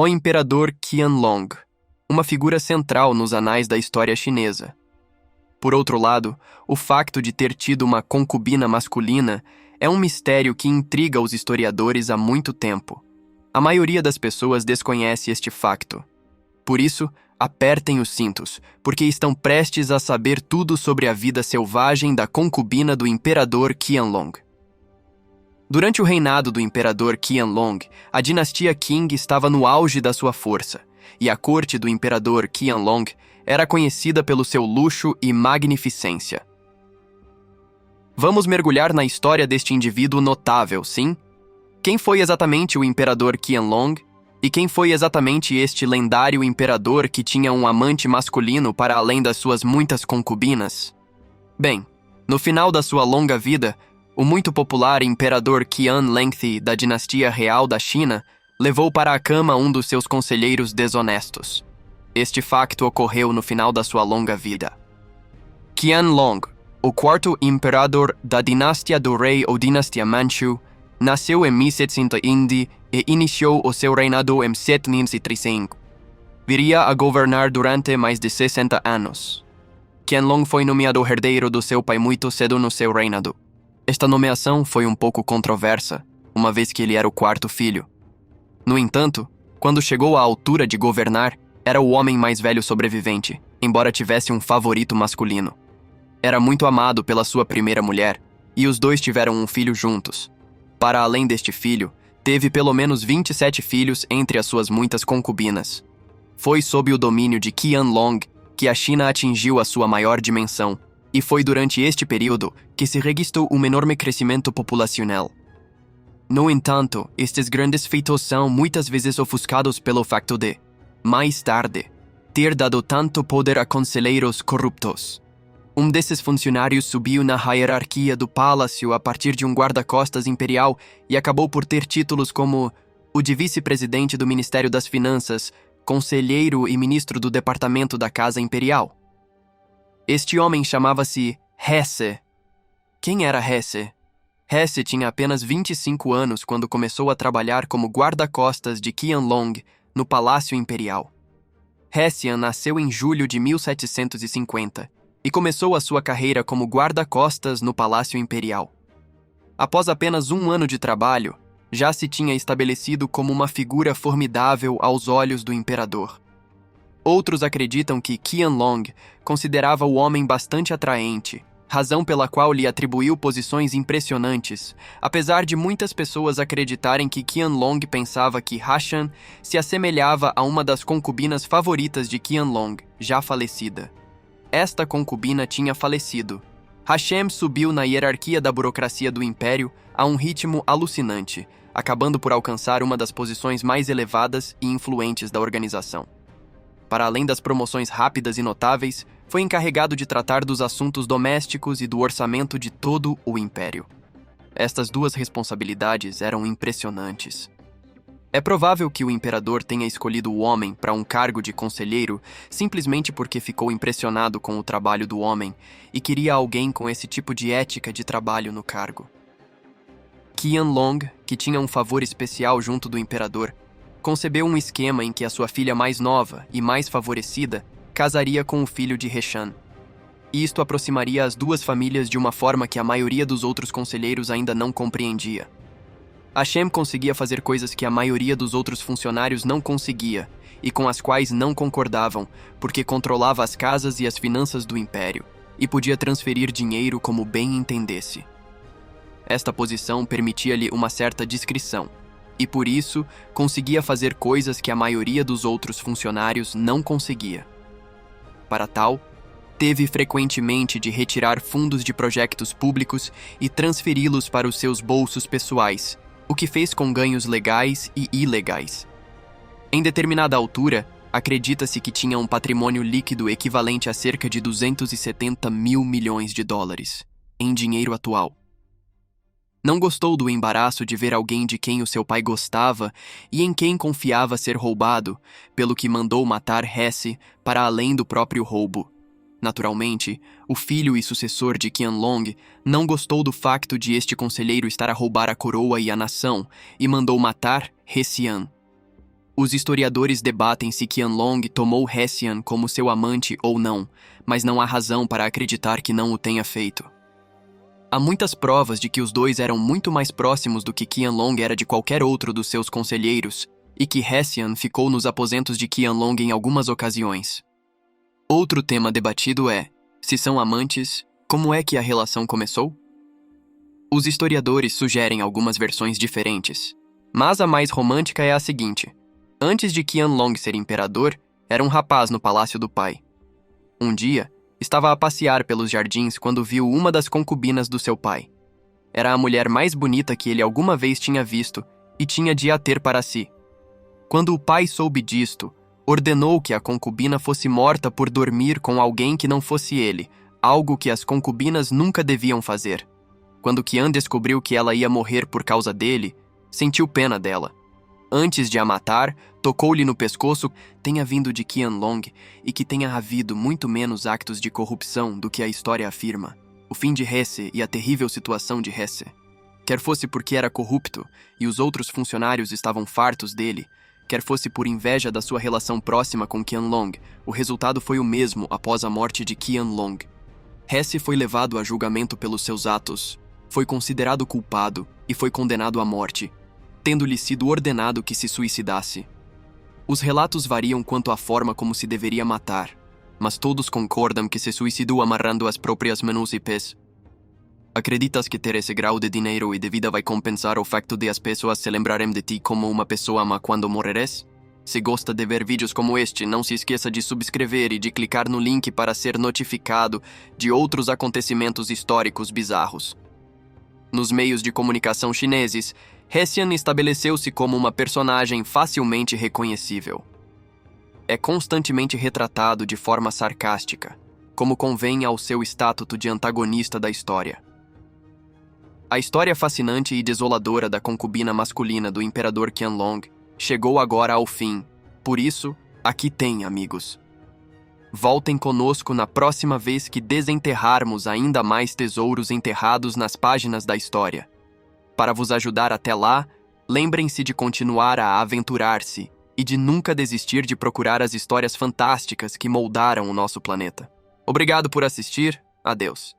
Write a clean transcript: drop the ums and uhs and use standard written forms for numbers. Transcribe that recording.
O Imperador Qianlong, uma figura central nos anais da história chinesa. Por outro lado, o facto de ter tido uma concubina masculina é um mistério que intriga os historiadores há muito tempo. A maioria das pessoas desconhece este facto. Por isso, apertem os cintos, porque estão prestes a saber tudo sobre a vida selvagem da concubina do Imperador Qianlong. Durante o reinado do Imperador Qianlong, a dinastia Qing estava no auge da sua força, e a corte do Imperador Qianlong era conhecida pelo seu luxo e magnificência. Vamos mergulhar na história deste indivíduo notável, sim? Quem foi exatamente o Imperador Qianlong? E quem foi exatamente este lendário imperador que tinha um amante masculino para além das suas muitas concubinas? Bem, no final da sua longa vida, o muito popular Imperador Qian Lengthi da dinastia real da China levou para a cama um dos seus conselheiros desonestos. Este facto ocorreu no final da sua longa vida. Qianlong, o quarto imperador da dinastia do rei ou dinastia Manchu, nasceu em 1700 e iniciou o seu reinado em 1735. Viria a governar durante mais de 60 anos. Qianlong foi nomeado herdeiro do seu pai muito cedo no seu reinado. Esta nomeação foi um pouco controversa, uma vez que ele era o quarto filho. No entanto, quando chegou à altura de governar, era o homem mais velho sobrevivente, embora tivesse um favorito masculino. Era muito amado pela sua primeira mulher, e os dois tiveram um filho juntos. Para além deste filho, teve pelo menos 27 filhos entre as suas muitas concubinas. Foi sob o domínio de Qianlong que a China atingiu a sua maior dimensão, e foi durante este período que se registrou um enorme crescimento populacional. No entanto, estes grandes feitos são muitas vezes ofuscados pelo facto de, mais tarde, ter dado tanto poder a conselheiros corruptos. Um desses funcionários subiu na hierarquia do palácio a partir de um guarda-costas imperial e acabou por ter títulos como o de vice-presidente do Ministério das Finanças, conselheiro e ministro do Departamento da Casa Imperial. Este homem chamava-se Hesse. Quem era Hesse? Hesse tinha apenas 25 anos quando começou a trabalhar como guarda-costas de Qianlong no Palácio Imperial. Hessian nasceu em julho de 1750 e começou a sua carreira como guarda-costas no Palácio Imperial. Após apenas um ano de trabalho, já se tinha estabelecido como uma figura formidável aos olhos do imperador. Outros acreditam que Qianlong considerava o homem bastante atraente, razão pela qual lhe atribuiu posições impressionantes, apesar de muitas pessoas acreditarem que Qianlong pensava que Hashan se assemelhava a uma das concubinas favoritas de Qianlong, já falecida. Esta concubina tinha falecido. Hashem subiu na hierarquia da burocracia do império a um ritmo alucinante, acabando por alcançar uma das posições mais elevadas e influentes da organização. Para além das promoções rápidas e notáveis, foi encarregado de tratar dos assuntos domésticos e do orçamento de todo o império. Estas duas responsabilidades eram impressionantes. É provável que o imperador tenha escolhido o homem para um cargo de conselheiro simplesmente porque ficou impressionado com o trabalho do homem e queria alguém com esse tipo de ética de trabalho no cargo. Qianlong, que tinha um favor especial junto do imperador, concebeu um esquema em que a sua filha mais nova e mais favorecida casaria com o filho de Heshan. Isto aproximaria as duas famílias de uma forma que a maioria dos outros conselheiros ainda não compreendia. Hashem conseguia fazer coisas que a maioria dos outros funcionários não conseguia e com as quais não concordavam, porque controlava as casas e as finanças do império e podia transferir dinheiro como bem entendesse. Esta posição permitia-lhe uma certa discrição, e por isso conseguia fazer coisas que a maioria dos outros funcionários não conseguia. Para tal, teve frequentemente de retirar fundos de projetos públicos e transferi-los para os seus bolsos pessoais, o que fez com ganhos legais e ilegais. Em determinada altura, acredita-se que tinha um patrimônio líquido equivalente a cerca de 270 mil milhões de dólares, em dinheiro atual. Não gostou do embaraço de ver alguém de quem o seu pai gostava e em quem confiava ser roubado, pelo que mandou matar Hesse para além do próprio roubo. Naturalmente, o filho e sucessor de Qianlong não gostou do facto de este conselheiro estar a roubar a coroa e a nação e mandou matar Hessian. Os historiadores debatem se Qianlong tomou Hessian como seu amante ou não, mas não há razão para acreditar que não o tenha feito. Há muitas provas de que os dois eram muito mais próximos do que Qianlong era de qualquer outro dos seus conselheiros, e que Hessian ficou nos aposentos de Qianlong em algumas ocasiões. Outro tema debatido é, se são amantes, como é que a relação começou? Os historiadores sugerem algumas versões diferentes, mas a mais romântica é a seguinte. Antes de Qianlong ser imperador, era um rapaz no palácio do pai. Um dia, estava a passear pelos jardins quando viu uma das concubinas do seu pai. Era a mulher mais bonita que ele alguma vez tinha visto e tinha de a ter para si. Quando o pai soube disto, ordenou que a concubina fosse morta por dormir com alguém que não fosse ele, algo que as concubinas nunca deviam fazer. Quando Qian descobriu que ela ia morrer por causa dele, sentiu pena dela. Antes de a matar, tocou-lhe no pescoço, tenha vindo de Qianlong e que tenha havido muito menos actos de corrupção do que a história afirma. O fim de Hesse e a terrível situação de Hesse. Quer fosse porque era corrupto e os outros funcionários estavam fartos dele, quer fosse por inveja da sua relação próxima com Qianlong, o resultado foi o mesmo após a morte de Qianlong. Hesse foi levado a julgamento pelos seus atos, foi considerado culpado e foi condenado à morte, tendo-lhe sido ordenado que se suicidasse. Os relatos variam quanto à forma como se deveria matar, mas todos concordam que se suicidou amarrando as próprias mãos e pés. Acreditas que ter esse grau de dinheiro e de vida vai compensar o facto de as pessoas se lembrarem de ti como uma pessoa má quando morreres? Se gosta de ver vídeos como este, não se esqueça de subscrever e de clicar no link para ser notificado de outros acontecimentos históricos bizarros. Nos meios de comunicação chineses, Hessian estabeleceu-se como uma personagem facilmente reconhecível. É constantemente retratado de forma sarcástica, como convém ao seu estatuto de antagonista da história. A história fascinante e desoladora da concubina masculina do imperador Qianlong chegou agora ao fim. Por isso, aqui tem, amigos. Voltem conosco na próxima vez que desenterrarmos ainda mais tesouros enterrados nas páginas da história. Para vos ajudar até lá, lembrem-se de continuar a aventurar-se e de nunca desistir de procurar as histórias fantásticas que moldaram o nosso planeta. Obrigado por assistir. Adeus.